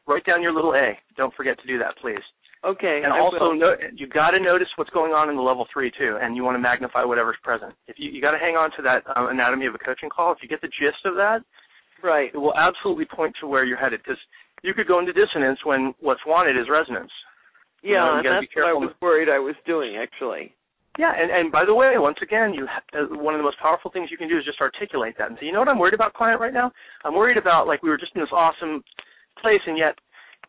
write down your little A. Don't forget to do that, please. Okay. And also, you got to notice what's going on in the level 3 too, and you want to magnify whatever's present. If you got to hang on to that anatomy of a coaching call. If you get the gist of that, right, it will absolutely point to where you're headed. Because you could go into dissonance when what's wanted is resonance. Yeah, and that's what I was worried I was doing, actually. Yeah, and by the way, once again, one of the most powerful things you can do is just articulate that and say, you know what I'm worried about, client, right now? I'm worried about, like, we were just in this awesome place, and yet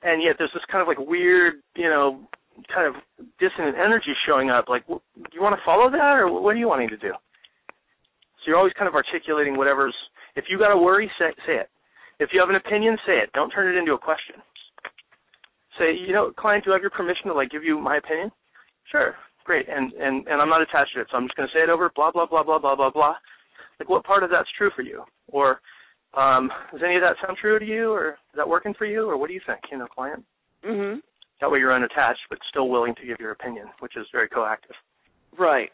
there's this kind of like weird, kind of dissonant energy showing up. Like, do you want to follow that, or what are you wanting to do? So you're always kind of articulating whatever's. If you got to worry, say it. If you have an opinion, say it. Don't turn it into a question. Say, client, do I have your permission to give you my opinion? Sure, great. And I'm not attached to it, so I'm just going to say it over. Blah blah blah blah blah blah blah. Like, what part of that's true for you? Or does any of that sound true to you, or is that working for you, or what do you think, client? Mm-hmm. That way you're unattached, but still willing to give your opinion, which is very coactive. Right.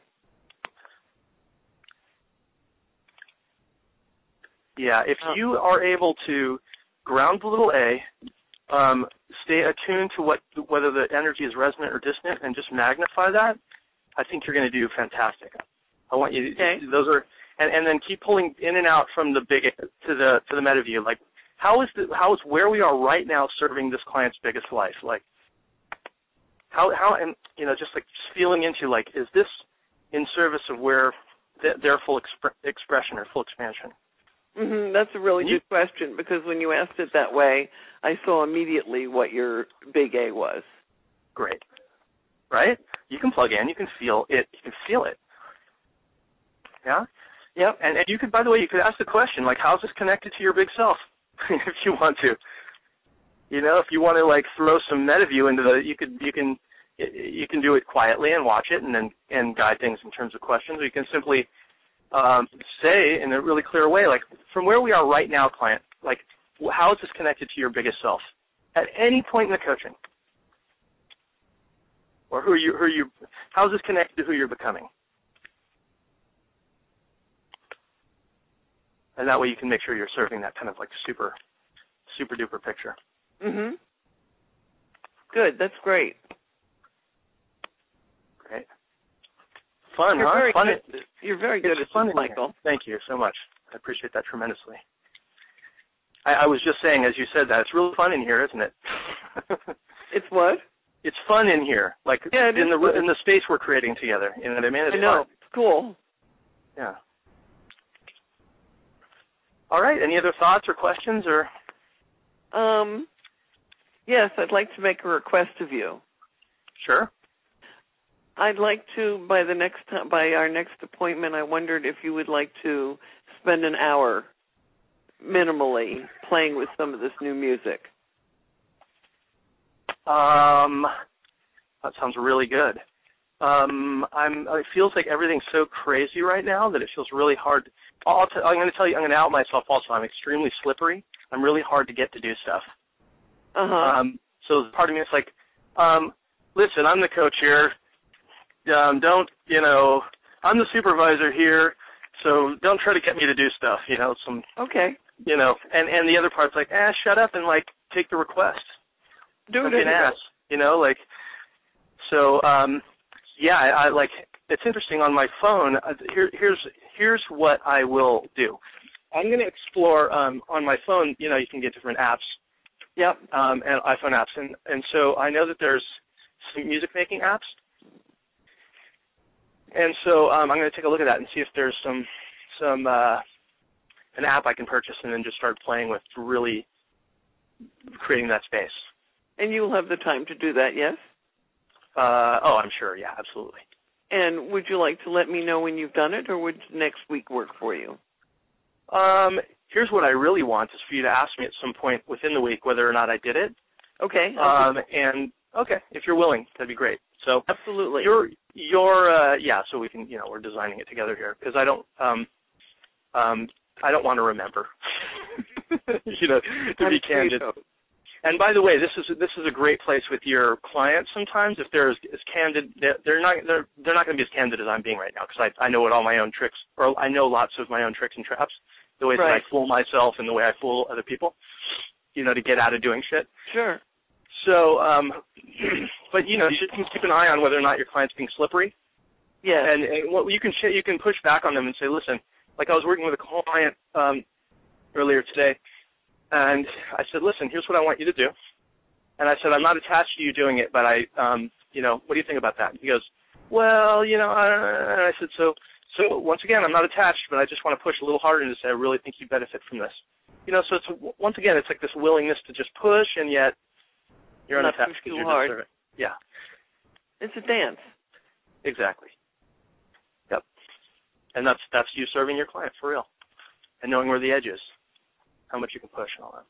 Yeah, if you are able to ground the little A, stay attuned to whether the energy is resonant or dissonant, and just magnify that, I think you're going to do fantastic. I want you to, those are, and then keep pulling in and out from the big to the meta view. Like, how is where we are right now serving this client's biggest life? Like, how and just feeling into, like, is this in service of where their full expression or full expansion? Mm-hmm. That's a really good question, because when you asked it that way, I saw immediately what your big A was. Great. Right? You can plug in. You can feel it. You can feel it. Yeah? Yep. And you could, by the way, you could ask the question, like, how's this connected to your big self, if you want to. If you want to, throw some meta view into you can do it quietly and watch it and guide things in terms of questions. Or you can simply say in a really clear way, like, from where we are right now, client, like, how is this connected to your biggest self at any point in the coaching? Or how is this connected to who you're becoming? And that way you can make sure you're serving that kind of super duper picture. Mm-hmm. Good. That's great. Great. Fun, You're huh? Very fun. Good. You're very good at this, Michael. Thank you so much. I appreciate that tremendously. I was just saying, as you said that, it's really fun in here, isn't it? It's what? It's fun in here, yeah, in the space we're creating together. You know what I mean? I know. Fun. It's cool. Yeah. All right. Any other thoughts or questions or? Yes, I'd like to make a request of you. Sure. I'd like to, by our next appointment, I wondered if you would like to spend an hour minimally playing with some of this new music. That sounds really good. It feels like everything's so crazy right now that it feels really hard. I'm going to tell you, I'm going to out myself also. I'm extremely slippery. I'm really hard to get to do stuff. Uh-huh. So part of me is like, listen, I'm the coach here. I'm the supervisor here, so don't try to get me to do stuff, Okay. And the other part's like, shut up and, take the request. Do it anyway. Ass, So, yeah, it's interesting on my phone. Here's what I will do. I'm going to explore on my phone. You can get different apps. Yep. And iPhone apps, and so I know that there's some music making apps. And so I'm going to take a look at that and see if there's an app I can purchase and then just start playing with, really creating that space. And you'll have the time to do that, yes? I'm sure. Yeah, absolutely. And would you like to let me know when you've done it, or would next week work for you? Here's what I really want is for you to ask me at some point within the week whether or not I did it. Okay. Okay, if you're willing, that'd be great. So absolutely. So we can, we're designing it together here because I don't want to remember, to be candid. And by the way, this is a great place with your clients sometimes. If they're as candid, they're not going to be as candid as I'm being right now because I know all my own tricks, or I know lots of my own tricks and traps, the way that I fool myself and the way I fool other people. to get out of doing shit. Sure. So, but you should keep an eye on whether or not your client's being slippery. Yeah. And what you can push back on them and say, listen, like I was working with a client earlier today, and I said, listen, here's what I want you to do. And I said, I'm not attached to you doing it, but what do you think about that? And he goes, well, and I said, so once again, I'm not attached, but I just want to push a little harder and say, I really think you benefit from this. So it's, once again, it's like this willingness to just push, and yet you're not unattached push because too you're hard. just serving. Yeah. It's a dance. Exactly. Yep. And that's you serving your client for real, and knowing where the edge is, how much you can push and all that.